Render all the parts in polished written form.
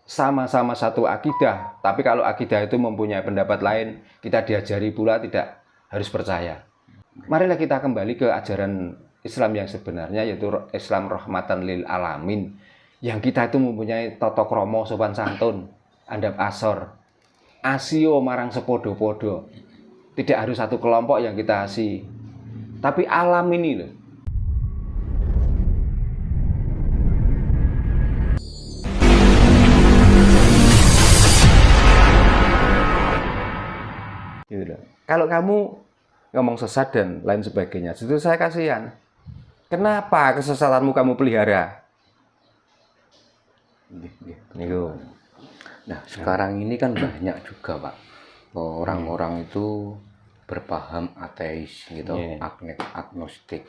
sama-sama satu akidah, tapi kalau akidah itu mempunyai pendapat lain, kita diajari pula tidak harus percaya. Marilah kita kembali ke ajaran Islam yang sebenarnya, yaitu Islam rahmatan lil alamin, yang kita itu mempunyai tata krama sopan santun, andap asor, asio marang sepodo-podo. Tidak harus satu kelompok yang kita asih, tapi alam ini loh. Gitu. Kalau kamu ngomong sesat dan lain sebagainya, justru saya kasihan. Kenapa kesesatanmu kamu pelihara? Nah, sekarang ini kan banyak juga, Pak, orang-orang itu berpaham ateis gitu, agnostik.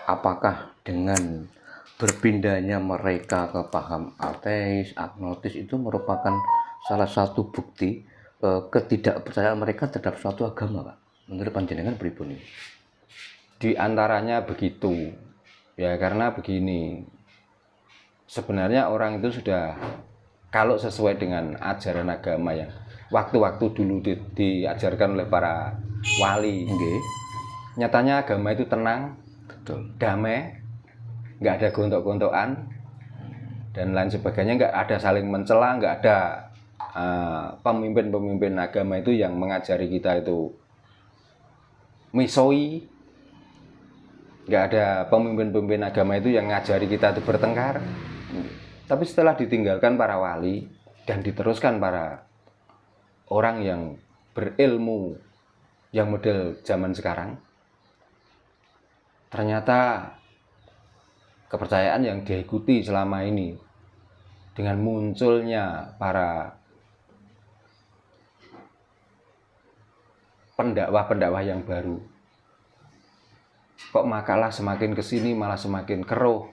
Apakah dengan berpindahnya mereka ke paham ateis, agnostis itu merupakan salah satu bukti ketidakpercayaan mereka terhadap suatu agama, Pak? Menurut panjenengan pripun ini? Di antaranya begitu. Ya, karena begini. Sebenarnya orang itu sudah, kalau sesuai dengan ajaran agama yang waktu-waktu dulu diajarkan oleh para wali, nyatanya agama itu tenang, damai, nggak ada gontok-gontokan dan lain sebagainya, nggak ada saling mencela, nggak ada pemimpin-pemimpin agama itu yang mengajari kita itu misoi, nggak ada pemimpin-pemimpin agama itu yang ngajari kita itu bertengkar. Tapi setelah ditinggalkan para wali dan diteruskan para orang yang berilmu yang model zaman sekarang, ternyata kepercayaan yang diikuti selama ini dengan munculnya para pendakwah-pendakwah yang baru, kok makalah semakin kesini malah semakin keruh,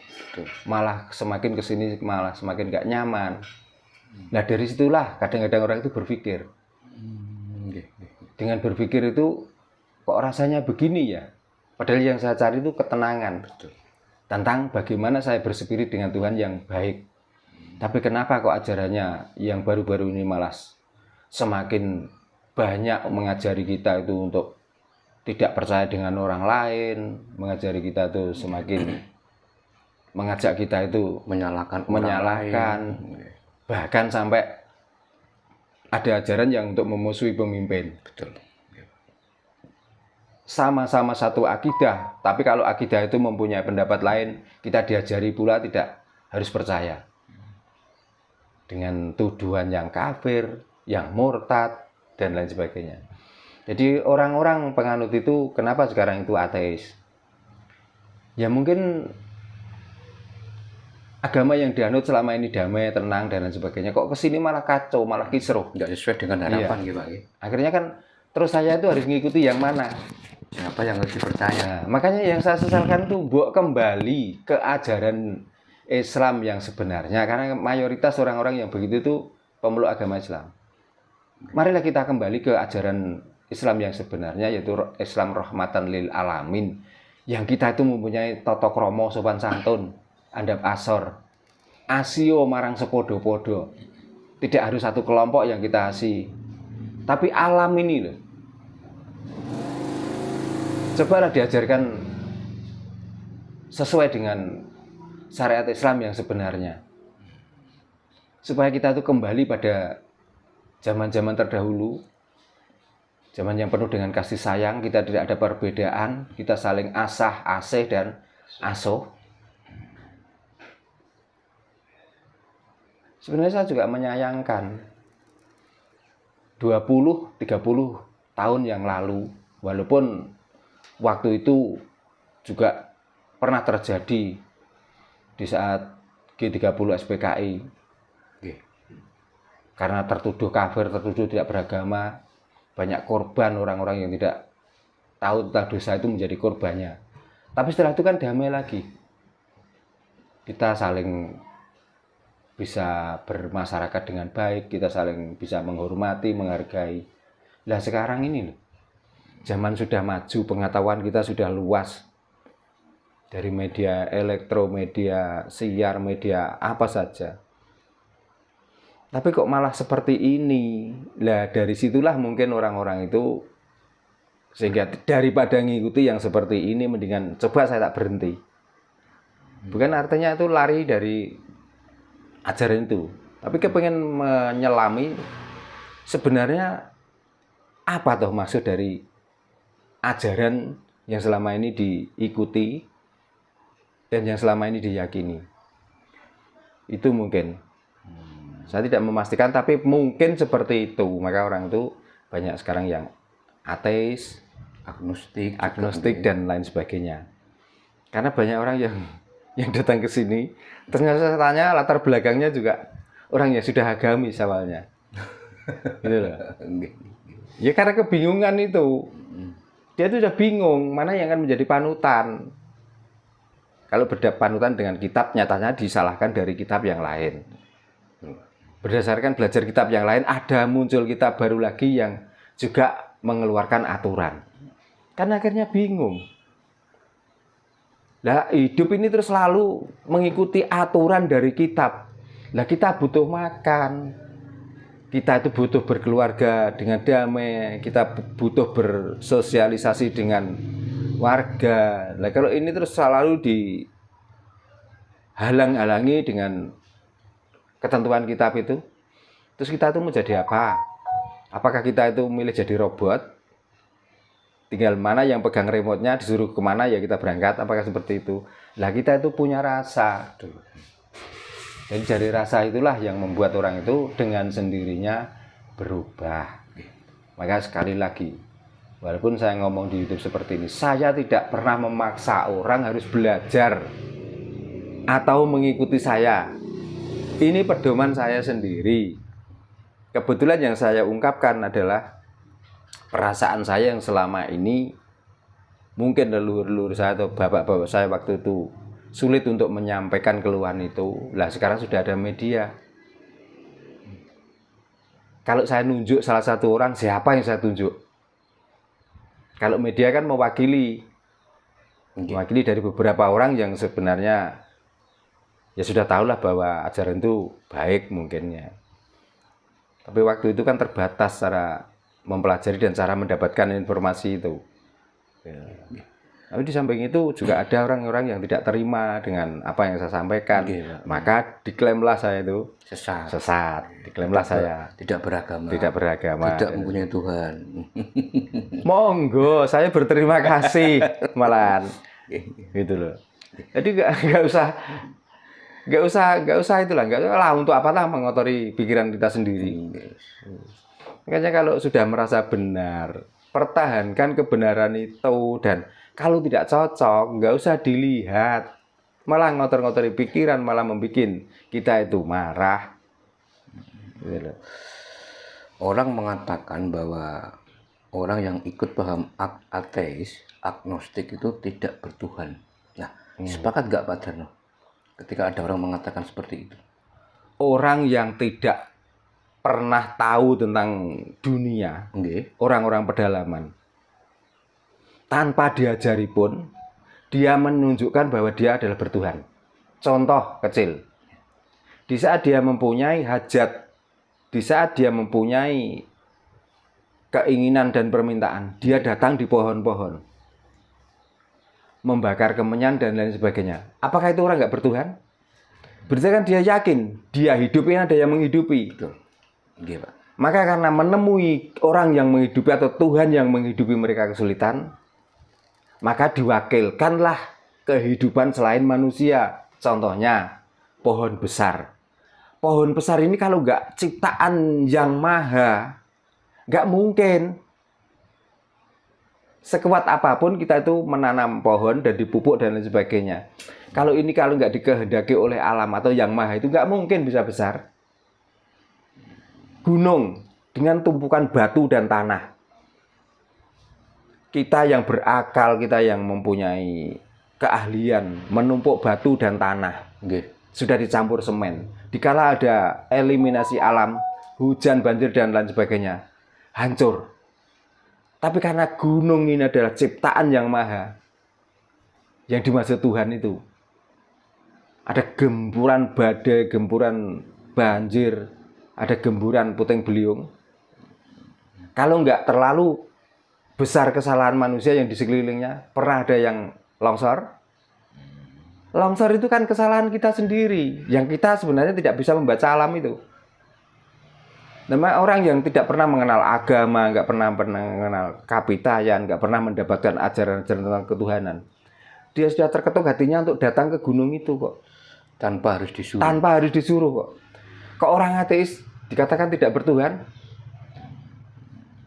malah semakin kesini malah semakin gak nyaman. Nah, dari situlah kadang-kadang orang itu berpikir, dengan berpikir itu kok rasanya begini ya, padahal yang saya cari itu ketenangan tentang bagaimana saya berspirit dengan Tuhan yang baik. Tapi kenapa kok ajarannya yang baru-baru ini malah semakin banyak mengajari kita itu untuk tidak percaya dengan orang lain, mengajari kita itu semakin mengajak kita itu menyalahkan, bahkan sampai ada ajaran yang untuk memusuhi pemimpin. Betul. Sama-sama satu akidah, tapi kalau akidah itu mempunyai pendapat lain, kita diajari pula tidak harus percaya. Dengan tuduhan yang kafir, yang murtad, dan lain sebagainya. Jadi orang-orang penganut itu kenapa sekarang itu ateis? Ya mungkin agama yang dianut selama ini damai, tenang, dan lain sebagainya, kok kesini malah kacau, malah kisruh. Nggak sesuai dengan harapan gitu, Pak. Akhirnya kan terus saya itu harus mengikuti yang mana? Siapa yang lebih percaya? Nah, makanya yang saya sesalkan itu mbok kembali ke ajaran Islam yang sebenarnya, karena mayoritas orang-orang yang begitu itu pemeluk agama Islam. Marilah kita kembali ke ajaran Islam yang sebenarnya, yaitu Islam rahmatan lil alamin, yang kita itu mempunyai tata krama sopan santun, andap asor, asio marang sepodo-podo. Tidak harus satu kelompok yang kita asih, tapi alam ini loh. Cobalah diajarkan sesuai dengan syariat Islam yang sebenarnya, supaya kita itu kembali pada zaman-zaman terdahulu, zaman yang penuh dengan kasih sayang, kita tidak ada perbedaan, kita saling asah, asih, dan asuh. Sebenarnya saya juga menyayangkan 20-30 tahun yang lalu, walaupun waktu itu juga pernah terjadi di saat G30 SPKI, karena tertuduh kafir, tertuduh tidak beragama, banyak korban orang-orang yang tidak tahu tentang dosa itu menjadi korbannya. Tapi setelah itu kan damai lagi, kita saling bisa bermasyarakat dengan baik, kita saling bisa menghormati, menghargai. Nah sekarang ini loh, zaman sudah maju, pengetahuan kita sudah luas, dari media elektro, media siar, media apa saja. Tapi kok malah seperti ini? Lah dari situlah mungkin orang-orang itu, sehingga daripada ngikuti yang seperti ini, mendingan coba saya tak berhenti. Bukan artinya itu lari dari ajaran itu, tapi kepengen menyelami sebenarnya apa toh maksud dari ajaran yang selama ini diikuti dan yang selama ini diyakini. Itu mungkin. Saya tidak memastikan, tapi mungkin seperti itu. Maka orang itu banyak sekarang yang ateis, agnostik dan lain sebagainya. Karena banyak orang yang datang ke sini, ternyata saya tanya latar belakangnya juga orang yang sudah agamis awalnya. Gitu loh. Ya karena kebingungan itu. Dia itu sudah bingung mana yang akan menjadi panutan. Kalau panutan dengan kitab, nyatanya disalahkan dari kitab yang lain. Berdasarkan belajar kitab yang lain, ada muncul kitab baru lagi yang juga mengeluarkan aturan. Kan akhirnya bingung. Nah, hidup ini terus selalu mengikuti aturan dari kitab. Nah, kita butuh makan. Kita itu butuh berkeluarga dengan damai. Kita butuh bersosialisasi dengan warga. Nah, kalau ini terus selalu dihalang-halangi dengan ketentuan kitab itu, terus kita itu menjadi apa? Apakah kita itu milih jadi robot? Tinggal mana yang pegang remote-nya, disuruh kemana ya kita berangkat, apakah seperti itu? Lah kita itu punya rasa. Jadi dari rasa itulah yang membuat orang itu dengan sendirinya berubah. Maka sekali lagi, walaupun saya ngomong di YouTube seperti ini, saya tidak pernah memaksa orang harus belajar atau mengikuti saya. Ini pedoman saya sendiri. Kebetulan yang saya ungkapkan adalah perasaan saya yang selama ini mungkin leluhur-leluhur saya atau bapak-bapak saya waktu itu sulit untuk menyampaikan keluhan itu. Lah sekarang sudah ada media. Kalau saya nunjuk salah satu orang, siapa yang saya tunjuk? Kalau media kan mewakili dari beberapa orang yang sebenarnya ya sudah tahulah bahwa ajaran itu baik mungkinnya. Tapi waktu itu kan terbatas cara mempelajari dan cara mendapatkan informasi itu. Ya. Tapi di samping itu juga ada orang-orang yang tidak terima dengan apa yang saya sampaikan. Maka diklaimlah saya itu sesat. Diklaimlah saya tidak beragama. Tidak mempunyai Tuhan. Monggo, saya berterima kasih malahan. Gitu loh. Jadi nggak usah itulah, nggak usah lah untuk apalah mengotori pikiran kita sendiri. Makanya kalau sudah merasa benar, pertahankan kebenaran itu, dan kalau tidak cocok, nggak usah dilihat. Malah ngotor-ngotori pikiran, malah membuat kita itu marah. Orang mengatakan bahwa orang yang ikut paham ateis, agnostik itu tidak bertuhan. Nah, sepakat nggak Pak Darno ketika ada orang mengatakan seperti itu? Orang yang tidak pernah tahu tentang dunia, orang-orang pedalaman, tanpa diajari pun, dia menunjukkan bahwa dia adalah bertuhan. Contoh kecil, di saat dia mempunyai hajat, di saat dia mempunyai keinginan dan permintaan, dia datang di pohon-pohon, membakar kemenyan dan lain sebagainya. Apakah itu orang nggak bertuhan? Berarti kan dia yakin, dia hidupnya ada yang menghidupi. Betul. Pak. Maka karena menemui orang yang menghidupi atau Tuhan yang menghidupi mereka kesulitan, maka diwakilkanlah kehidupan selain manusia. Contohnya pohon besar. Pohon besar ini kalau nggak ciptaan yang maha, nggak mungkin. Sekuat apapun kita itu menanam pohon dan dipupuk dan lain sebagainya. Kalau nggak dikehendaki oleh alam atau yang maha itu nggak mungkin bisa besar. Gunung dengan tumpukan batu dan tanah. Kita yang berakal, kita yang mempunyai keahlian menumpuk batu dan tanah, sudah dicampur semen. Dikala ada eliminasi alam, hujan, banjir dan lain sebagainya, hancur. Tapi karena gunung ini adalah ciptaan yang maha, yang dimaksud Tuhan itu, ada gempuran badai, gempuran banjir, ada gemburan puting beliung. Kalau nggak terlalu besar kesalahan manusia yang di sekelilingnya, pernah ada yang longsor. Longsor itu kan kesalahan kita sendiri, yang kita sebenarnya tidak bisa membaca alam itu. Namanya orang yang tidak pernah mengenal agama, nggak pernah mengenal kapitayan, nggak pernah mendapatkan ajaran-ajaran tentang ketuhanan. Dia sudah terketuk hatinya untuk datang ke gunung itu kok. Tanpa harus disuruh. Tanpa harus disuruh kok. Ke orang ateis dikatakan tidak bertuhan.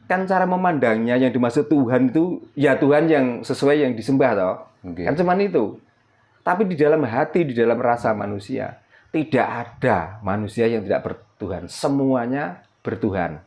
Kan cara memandangnya yang dimaksud Tuhan itu ya Tuhan yang sesuai yang disembah toh. Okay. Kan cuman itu. Tapi di dalam hati, di dalam rasa manusia, tidak ada manusia yang tidak bertuhan. Semuanya bertuhan.